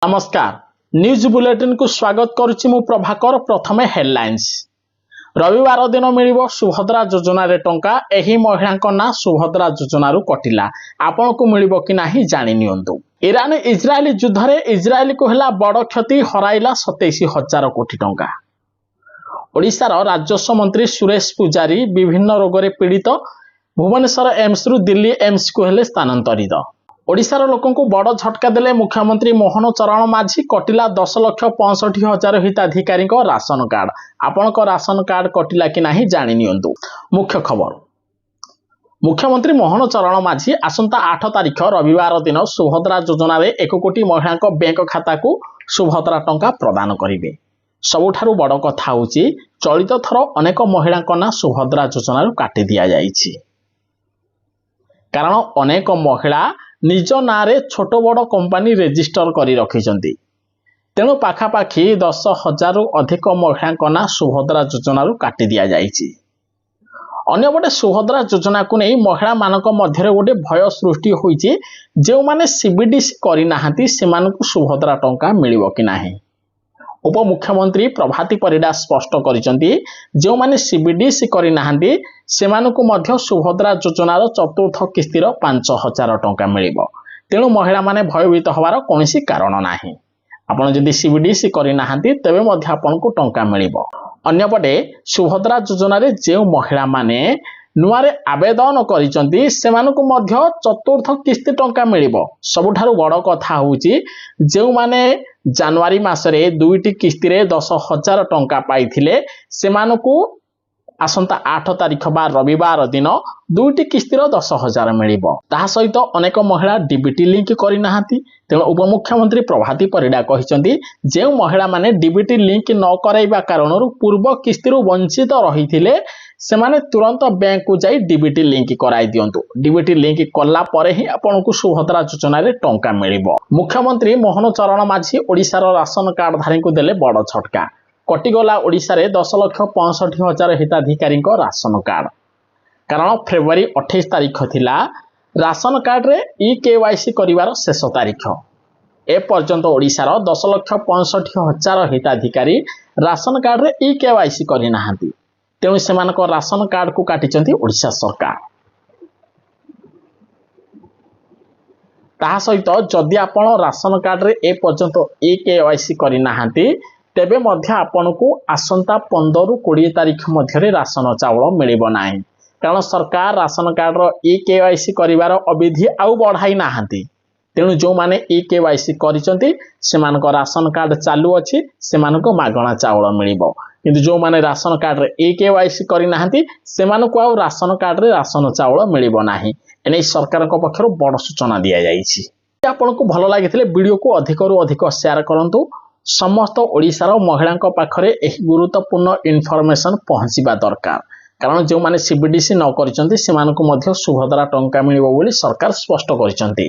नमस्कार news bulletin को स्वागत करुच्ची मु प्रभाकर। प्रथमे हेडलाइंस। रविवार दिन मिलिबो सुभद्रा योजना रे टंका। एही महिला ना सुभद्रा योजना रु कटिला। आपण को मिलिबो कि नाही जानि नियंतु। ईरान इजराइल युद्ध रे इजराइल को हला बड़ क्षति, हराइला 27,000 कोटी टंका। ओडिशार राजस्व मंत्री सुरेश पुजारी विभिन्न रोग रे पीड़ित। भुवनेश्वर एम्स रु दिल्ली एम्स को हेले स्थानांतरित। ओडिशार लोकों को बड़ झटका देले मुख्यमंत्री मोहन चरण माझी। कटिला 10,65,000 हिताधिकारी राशन कार्ड। आपण राशन कार्ड कटिला कि नाही जानि नियंतु। मुख्य खबर। मुख्यमंत्री मोहन चरण माझी आसंता 8 तारिख रविवार दिन सुभद्रा योजना रे 1 कोटी महिला बैंक खाता को सुभद्रा टंका प्रदान करिवे। सबुठारु बड़ कथा होची चलित थर अनेक महिला ना सुभद्रा योजना रु काटी दिया जाइछि। कारण अनेक महिला निज नारे छोट बड़ कंपनी रेजिस्टर करी रखिछंती। तेणु पाखापाखि 10,000 रु अधिक महिला ना सुभद्रा योजना रु काटी दिया जाइछि। अन्य गोटे सुभद्रा योजना को नहीं महिला मानक मध्य गोटे भय सृष्टि होइछि। जो माने सीबीडीसी करि नाहंती सेमानकु सुभद्रा टंका मिलिबो कि नाही। उपमुख्यमंत्री प्रभाती परिडा स्पष्ट करिसंती जो माने सीबीडीसी करि नाहंती सेमानकु मध्य सुभद्रा योजनार चतुर्थ किस्तिर 5,000 टंका मिलिबो। तेणु महिला माने भयभीत होबार कोनोसी कारण नाही। आपण जदि सीबीडीसी करि नाहंती तबे मध्य आपनकु टंका मिलिबो। अन्यपटे सुभद्रा योजना रे जे महिला माने नुआरे आवेदन करिसंती सेमानकु मध्य चतुर्थ किस्ती टंका मिलिबो। सबुठारु बड़ कथा होउची जे माने जनवरी मासरे 2टी किस्ती रे 10,000 टंका पाइथिले सेमानकु आसंता 8 तारिख बा रविवार दिन 2टी किस्तीर 10,000 मिलिबो। ताहा सहित अनेक महिला डीबीटी लिंक करि नाहंती। तेणु उपमुख्यमंत्री प्रभाती परिडा कहिसंती जे महिला माने डीबीटी लिंक न कराइबा कारणरु पूर्व किस्तीरु वंचित रहिथिले सेमाने तुरंत बैंक को जाई डीबीटी लिंक कराई दियंतु। डीबीटी लिंक कला परे ही आपनकु सुभद्रा योजना रे टंका मिलिबो। मुख्यमंत्री मोहन चरण माझी ओडिशार राशन कार्ड धारी को देले बड़ झटका। कटिगला ओडिशा रे 10,65,000 हिताधिकारी राशन कार्ड। कारण फेब्रुआरी 28 तारिख थिला राशन कार्ड रे ई-केवाईसी करिवार शेष तारिख। ए पर्यंत ओडिशार 10,65,000 हिताधिकारी राशन कार्ड रे ई-केवाईसी करि नाहंती। तेणु सेमानक राशन कार्ड को काटिचंती ओडिशा सरकार। ताहा सहित जदि आपण राशन कार्ड रे ए पर्यंत ई-केवाईसी करि नाहंती तेबे मध्य आपनकु आसंता 15 रु 20 तारिख मध्य राशन चावल मिलिबो नाही। कारण सरकार राशन कार्ड रो ई-केवाईसी करिवार अविधि आउ बढ़ाई नाहंती। तेणु जो माने ई-केवाईसी करिसंती सेमानक राशन कार्ड चालू अछि, सेमानक मागणा चावल मिलिबो। किंतु जो माने राशन कार्ड रे ई-केवाईसी करि नाहंती सेमानकु आउ राशन कार्ड रे राशन चावल मिलिबो नाही। एनै सरकारक पक्षरु बड़ सूचना दिया जाइछि। आपनकु भलो लागिथिले वीडियो को अधिकरु अधिक शेयर करंतु। समस्त ओडिशार महिलांक पाखरे एही गुरुत्वपूर्ण इनफॉरमेशन पहुंचीबा दरकार। कारण जो माने सीबीडीसी न करिसंती सेमानकु मध्य सुभद्रा टंका मिलिबो बोली सरकार स्पष्ट करिसंती।